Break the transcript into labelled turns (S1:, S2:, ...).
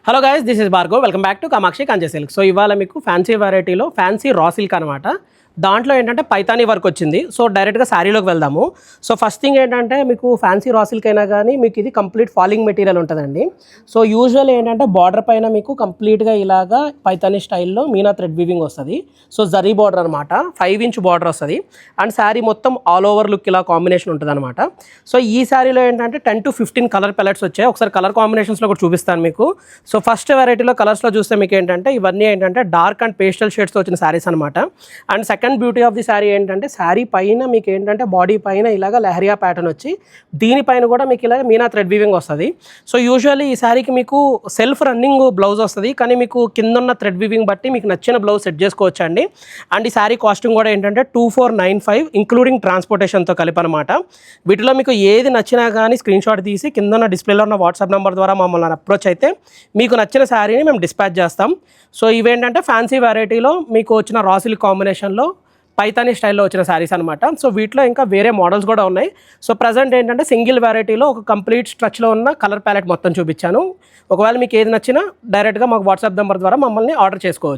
S1: Hello guys, this is Bhargav. Welcome back to Kamakshi కంచె silk. So ఇవాళ మీకు ఫ్యాన్సీ వెరైటీలో ఫ్యాన్సీ రా సిల్క్ అనమాట. దాంట్లో ఏంటంటే పైతానీ వర్క్ వచ్చింది. సో డైరెక్ట్గా శారీలోకి వెళ్దాము. సో ఫస్ట్ థింగ్ ఏంటంటే మీకు ఫ్యాన్సీ రా సిల్క్ అయినా కానీ మీకు ఇది కంప్లీట్ ఫాలింగ్ మెటీరియల్ ఉంటుందండి. సో యూజువల్ ఏంటంటే బార్డర్ పైన మీకు కంప్లీట్గా ఇలాగా పైతానీ స్టైల్లో మీనా థ్రెడ్ వీవింగ్ వస్తుంది. సో జరీ బార్డర్ అనమాట, 5 ఇంచ్ బార్డర్ వస్తుంది. అండ్ శారీ మొత్తం ఆల్ ఓవర్ లుక్ ఇలా కాంబినేషన్ ఉంటుంది అనమాట. సో ఈ శారీలో ఏంటంటే 10 to 15 కలర్ ప్యాలెట్స్ వచ్చాయి. ఒకసారి కలర్ కాంబినేషన్స్లో కూడా చూపిస్తాను మీకు. సో ఫస్ట్ వెరైటీలో కలర్స్లో చూస్తే మీకు ఏంటంటే ఇవన్నీ ఏంటంటే డార్క్ అండ్ పేస్టల్ షేడ్స్తో వచ్చిన శారీస్ అనమాట. And second beauty of the sari ఏంటంటే శారీ పైన మీకు ఏంటంటే బాడీ పైన ఇలాగ లెహరియా ప్యాటర్న్ వచ్చి దీనిపైన కూడా మీకు ఇలాగ మీనా థ్రెడ్ వీవింగ్ వస్తుంది. సో యూజువల్లీ ఈ శారీకి మీకు సెల్ఫ్ రన్నింగ్ బ్లౌజ్ వస్తుంది, కానీ మీకు కింద ఉన్న థ్రెడ్ వీవింగ్ బట్టి మీకు నచ్చిన బ్లౌజ్ సెట్ చేసుకోవచ్చు అండి. అండ్ ఈ శారీ కాస్టింగ్ కూడా ఏంటంటే 2495 ఇంక్లూడింగ్ ట్రాన్స్పోర్టేషన్తో కలిపి అనమాట. వీటిలో మీకు ఏది నచ్చినా కానీ స్క్రీన్ షాట్ తీసి కింద ఉన్న డిస్ప్లేలో ఉన్న వాట్సాప్ నెంబర్ ద్వారా మమ్మల్ని అప్రోచ్ అయితే మీకు నచ్చిన శారీని మేము డిస్పాచ్ చేస్తాం. సో ఇవేంటంటే ఫ్యాన్సీ వెరైటీలో మీకు వచ్చిన రా సిల్క్ కాంబినేషన్లో పైతానీ స్టైల్లో వచ్చిన శారీస్ అనమాట. సో వీటిలో ఇంకా వేరే మోడల్స్ కూడా ఉన్నాయి. సో ప్రజెంట్ ఏంటంటే సింగిల్ వెరైటీలో ఒక కంప్లీట్ స్ట్రక్లో ఉన్న కలర్ ప్యాలెట్ మొత్తం చూపించాను. ఒకవేళ మీకు ఏది నచ్చినా డైరెక్ట్గా మాకు వాట్సాప్ నెంబర్ ద్వారా మమ్మల్ని ఆర్డర్ చేసుకోవచ్చు.